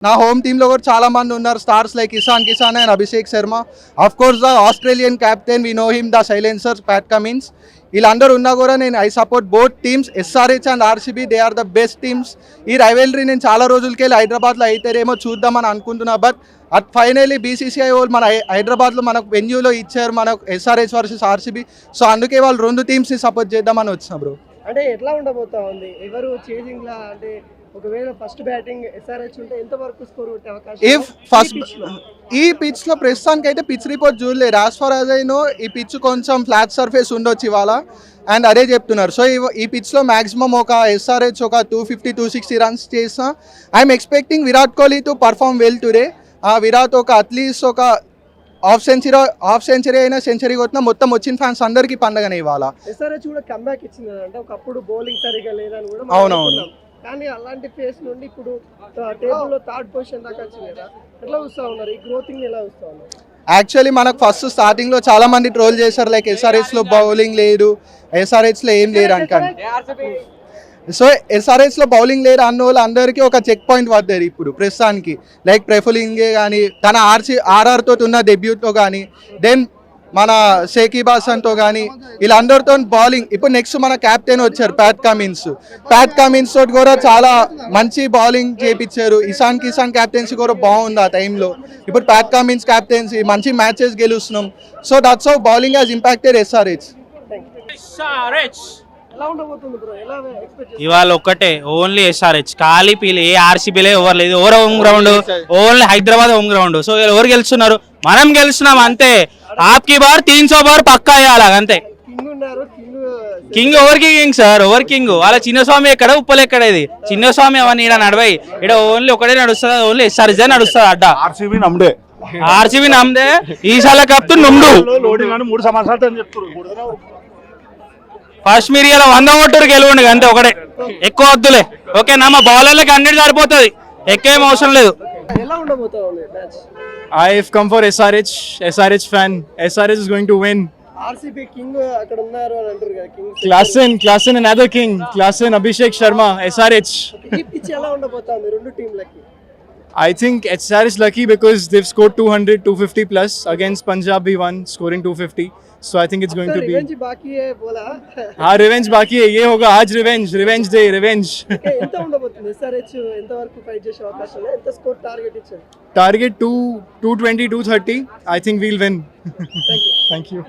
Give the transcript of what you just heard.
నా హోమ్ టీంలో కూడా చాలా మంది ఉన్నారు stars like Ishan Kishan and Abhishek Sharma. Of course the Australian captain we know him the silencer Pat Cummins. వీళ్ళందరూ ఉన్నా కూడా నేను I support both teams. SRH and RCB they are the best teams. ఈ రైవెలరీ నేను చాలా రోజులకి వెళ్ళి హైదరాబాద్లో అయితేనేమో చూద్దామని అనుకుంటున్నా. బట్ అట్ ఫైనలీ బీసీసీఐ వాళ్ళు మన హైదరాబాద్లో మనకు వెన్యూలో ఇచ్చారు మనకు ఎస్ఆర్హెచ్ వర్సెస్ ఆర్సీబీ. సో అందుకే వాళ్ళు రెండు టీమ్స్ని సపోర్ట్ చేద్దామని వచ్చిన బ్రో. అంటే ఎట్లా ఉండబోతా ఉంది ఎవరు చేజింగ్ లా? అంటే ఒకవేళ ఫస్ట్ బ్యాటింగ్ ఎస్ఆర్హెచ్ ఉంటే ఎంత వరకు స్కోర్ కొట్టే అవకాశం? ఇఫ్ ఫస్ట్ ఈ పిచ్ లో ప్రస్తుతానికి అయితే పిచ్ రిపోర్ట్ చూడలేదు. As far as I know ఈ పిచ్ కొంచెం ఫ్లాట్ సర్ఫేస్ ఉండొచ్చు ఇవాళ అండ్ అదే చెప్తున్నారు. సో ఈ పిచ్ లో మాక్సిమం ఒక ఎస్ఆర్హెచ్ ఒక 250-260 రన్స్ చేసిన. I'm expecting Virat Kohli to perform well today. Virat ఒక అట్లీస్ట్ ఒక హాఫ్ సెంచరీ అయినా సెంచరీ కొట్టినా మొత్తం వచ్చిన ఫ్యాన్స్ అందరికీ పండగనే ఇవాళ. ఎస్ఆర్హెచ్ కూడా కంబ్యాక్ ఇచ్చింది అంటే ఒకప్పుడు బౌలింగ్ సరిగా లేదని కూడా అవునవును. కానీ అలాంటి ఫేస్ నుండి ఇప్పుడు టేబుల్లో థర్డ్ పొజిషన్ దాకా వచ్చింది కదా, ఎట్లా చూస్తా ఉన్నారు? ఈ గ్రోతింగ్ ఎలా చూస్తా ఉన్నారు? యాక్చువల్లీ మనకు ఫస్ట్ స్టార్టింగ్లో చాలా మంది ట్రోల్ చేశారు లైక్ ఎస్ఆర్హెచ్లో బౌలింగ్ లేదు, ఎస్ఆర్హెచ్లో ఏం లేరు అనుకోండి. సో ఎస్ఆర్హెచ్లో బౌలింగ్ లేరు అన్న వాళ్ళు అందరికీ ఒక చెక్ పాయింట్ పడ్డారు ఇప్పుడు ప్రస్తుతానికి. లైక్ ప్రెఫులింగే కానీ తన ఆర్ఆర్ తోటి ఉన్న డెబ్యూతో కానీ దెన్ మన షేకీబ్ హాసన్తో కానీ వీళ్ళందరితో బౌలింగ్. ఇప్పుడు నెక్స్ట్ మన క్యాప్టెన్ వచ్చారు ప్యాట్ కమిన్స్ తోటి కూడా చాలా మంచి బౌలింగ్ చేయించారు. ఇషాన్ కిషాన్ క్యాప్టెన్సీ కూడా బాగుంది ఆ టైంలో. ఇప్పుడు ప్యాట్ కమిన్స్ క్యాప్టెన్సీ మంచి మ్యాచెస్ గెలుస్తున్నాం. So that's how bowling has impacted SRH. ఇవాళ ఒక్కటే ఓన్లీ ఎస్ఆర్హెచ్. ఖాళీ పీలి ఏ ఆర్సీబీలే ఎవరు లేదు. ఎవరో home ground, only Hyderabad home ground. So ఎవరు గెలుస్తున్నారు? మనం గెలుస్తున్నాం అంతే. ఆప్కి బార్ 300 బార్ పక్కా అయ్యాలి అంతే. కింగ్ ఎవరికి కింగ్ సార్? ఎవరు కింగ్? వాళ్ళ చిన్నస్వామి ఎక్కడ, ఉప్పలు ఎక్కడ? ఇది చిన్నస్వామి అవన్నీ ఇక్కడ నడవాయి. ఇక్కడ ఓన్లీ ఒకటే నడుస్తుంది, ఓన్లీ ఎస్ఆర్హెచ్ నడుస్తుంది అడ్డ. ఆర్సీబీ నమ్దే ఈసారి కప్తు నుండు. ఫస్ట్ మీరు ఇలా 100 కొట్టురు గెలవండి అంతే ఒకటే, ఎక్కువ వద్దులే. ఓకే నా మా బౌలర్లకి అన్నిటి సరిపోతుంది, ఎక్కువేం అవసరం లేదు. I've come for SRH. SRH fan. SRH is going to win. RCB king అక్కడ ఉన్నారు అని అంటారు కదా, king Klassen another king. Klassen Abhishek Sharma. SRH. ఈ పిచ్ ఎలా ఉండబోతోంది రెండు టీంలకి? I think SRH lucky because they've scored 200, 250 plus against Punjab. We won scoring 250. So I think it's going to be. Revenge बाकी है बोला. हाँ revenge बाकी है. ये होगा आज revenge day. ఎంత ఉండబోతుంది? SRH ఎంత వరకు ఫైట్ చేసే అవకాశం ఉంది? ఎంత స్కోర్ టార్గెట్ ఇచ్చారు? Target 220, 230. I think we'll win. Thank you. Thank you.